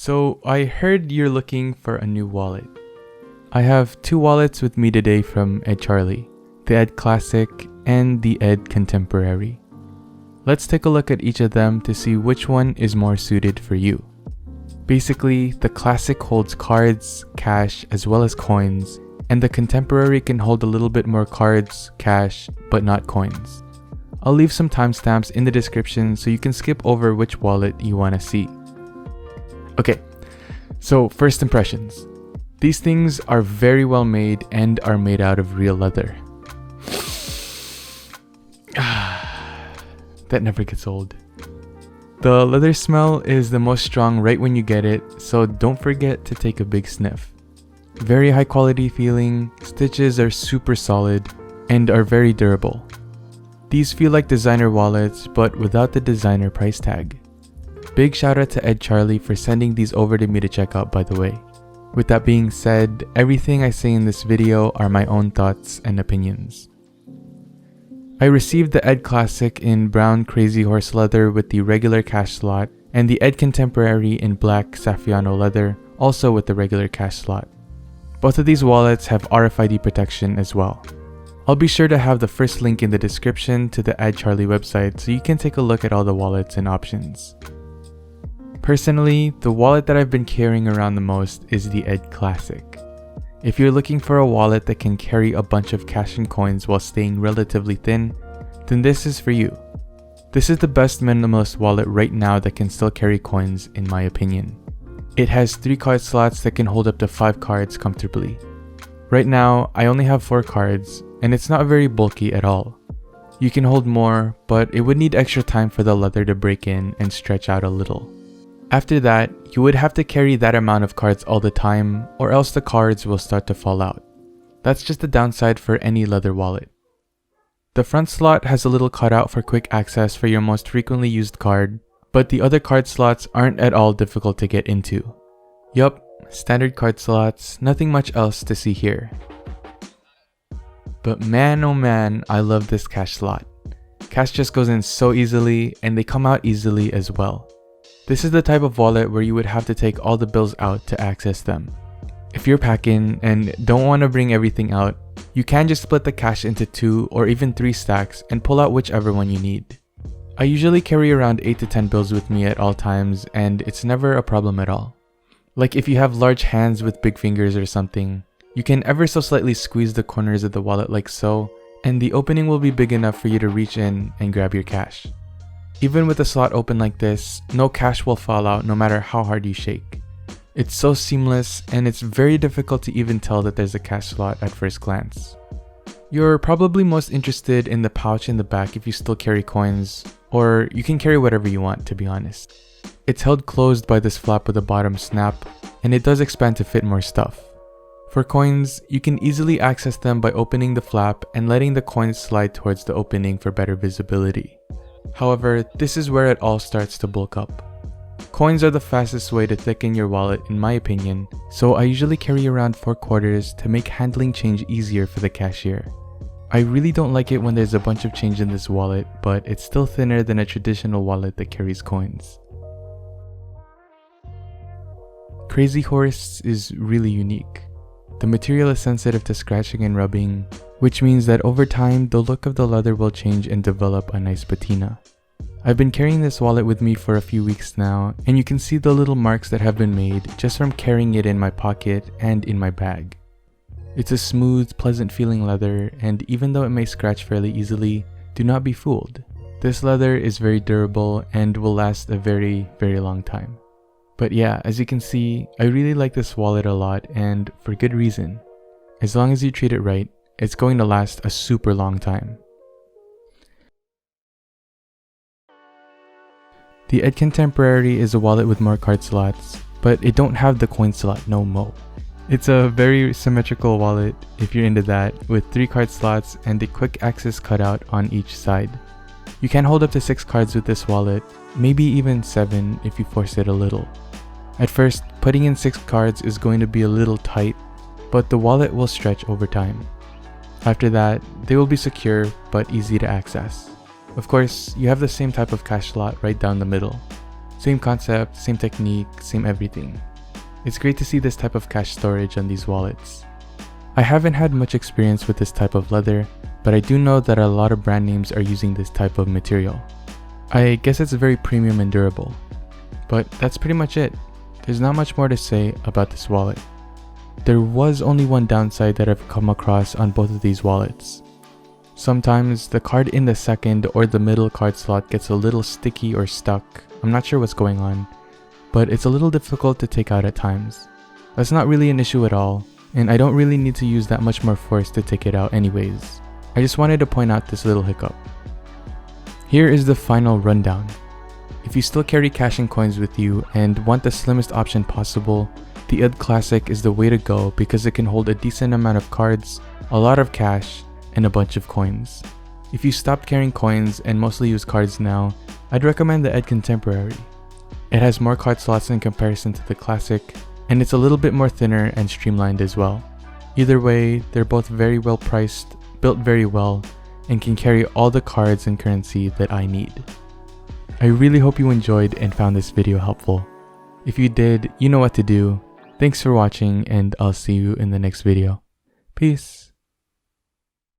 So I heard you're looking for a new wallet. I have two wallets with me today from Ed Charly, the Ed Classic and the Ed Contemporary. Let's take a look at each of them to see which one is more suited for you. Basically, the Classic holds cards, cash, as well as coins, and the Contemporary can hold a little bit more cards, cash, but not coins. I'll leave some timestamps in the description so you can skip over which wallet you want to see. Okay, so first impressions. These things are very well made and are made out of real leather. That never gets old. The leather smell is the most strong right when you get it, so don't forget to take a big sniff. Very high quality feeling, stitches are super solid, and are very durable. These feel like designer wallets, but without the designer price tag. Big shout out to Ed Charly for sending these over to me to check out, by the way. With that being said, everything I say in this video are my own thoughts and opinions. I received the Ed Classic in brown Crazy Horse leather with the regular cash slot, and the Ed Contemporary in black Saffiano leather, also with the regular cash slot. Both of these wallets have RFID protection as well. I'll be sure to have the first link in the description to the Ed Charly website so you can take a look at all the wallets and options. Personally, the wallet that I've been carrying around the most is the Ed Classic. If you're looking for a wallet that can carry a bunch of cash and coins while staying relatively thin, then this is for you. This is the best minimalist wallet right now that can still carry coins, in my opinion. It has 3 card slots that can hold up to 5 cards comfortably. Right now, I only have 4 cards, and it's not very bulky at all. You can hold more, but it would need extra time for the leather to break in and stretch out a little. After that, you would have to carry that amount of cards all the time, or else the cards will start to fall out. That's just the downside for any leather wallet. The front slot has a little cutout for quick access for your most frequently used card, but the other card slots aren't at all difficult to get into. Yup, standard card slots, nothing much else to see here. But man oh man, I love this cash slot. Cash just goes in so easily, and they come out easily as well. This is the type of wallet where you would have to take all the bills out to access them. If you're packing and don't want to bring everything out, you can just split the cash into 2 or even 3 stacks and pull out whichever one you need. I usually carry around 8 to 10 bills with me at all times, and it's never a problem at all. Like if you have large hands with big fingers or something, you can ever so slightly squeeze the corners of the wallet like so, and the opening will be big enough for you to reach in and grab your cash. Even with the slot open like this, no cash will fall out no matter how hard you shake. It's so seamless, and it's very difficult to even tell that there's a cash slot at first glance. You're probably most interested in the pouch in the back if you still carry coins, or you can carry whatever you want, to be honest. It's held closed by this flap with a bottom snap, and it does expand to fit more stuff. For coins, you can easily access them by opening the flap and letting the coins slide towards the opening for better visibility. However, this is where it all starts to bulk up. Coins are the fastest way to thicken your wallet in my opinion, so I usually carry around 4 quarters to make handling change easier for the cashier. I really don't like it when there's a bunch of change in this wallet, but it's still thinner than a traditional wallet that carries coins. Crazy Horse is really unique. The material is sensitive to scratching and rubbing, which means that over time, the look of the leather will change and develop a nice patina. I've been carrying this wallet with me for a few weeks now, and you can see the little marks that have been made just from carrying it in my pocket and in my bag. It's a smooth, pleasant feeling leather, and even though it may scratch fairly easily, do not be fooled. This leather is very durable and will last a very, very long time. But yeah, as you can see, I really like this wallet a lot, and for good reason. As long as you treat it right, it's going to last a super long time. The Ed Contemporary is a wallet with more card slots, but it don't have the coin slot no mo. It's a very symmetrical wallet if you're into that, with 3 card slots and a quick access cutout on each side. You can hold up to 6 cards with this wallet, maybe even 7 if you force it a little. At first, putting in 6 cards is going to be a little tight, but the wallet will stretch over time. After that, they will be secure but easy to access. Of course, you have the same type of cash slot right down the middle. Same concept, same technique, same everything. It's great to see this type of cash storage on these wallets. I haven't had much experience with this type of leather, but I do know that a lot of brand names are using this type of material. I guess it's very premium and durable. But that's pretty much it. There's not much more to say about this wallet. There was only one downside that I've come across on both of these wallets. Sometimes the card in the second or the middle card slot gets a little sticky or stuck. I'm not sure what's going on, but it's a little difficult to take out at times. That's not really an issue at all, and I don't really need to use that much more force to take it out anyways. I just wanted to point out this little hiccup. Here is the final rundown. If you still carry cash and coins with you and want the slimmest option possible, the Ed Classic is the way to go because it can hold a decent amount of cards, a lot of cash, and a bunch of coins. If you stopped carrying coins and mostly use cards now, I'd recommend the Ed Contemporary. It has more card slots in comparison to the Classic, and it's a little bit more thinner and streamlined as well. Either way, they're both very well priced, built very well, and can carry all the cards and currency that I need. I really hope you enjoyed and found this video helpful. If you did, you know what to do. Thanks for watching, and I'll see you in the next video. Peace.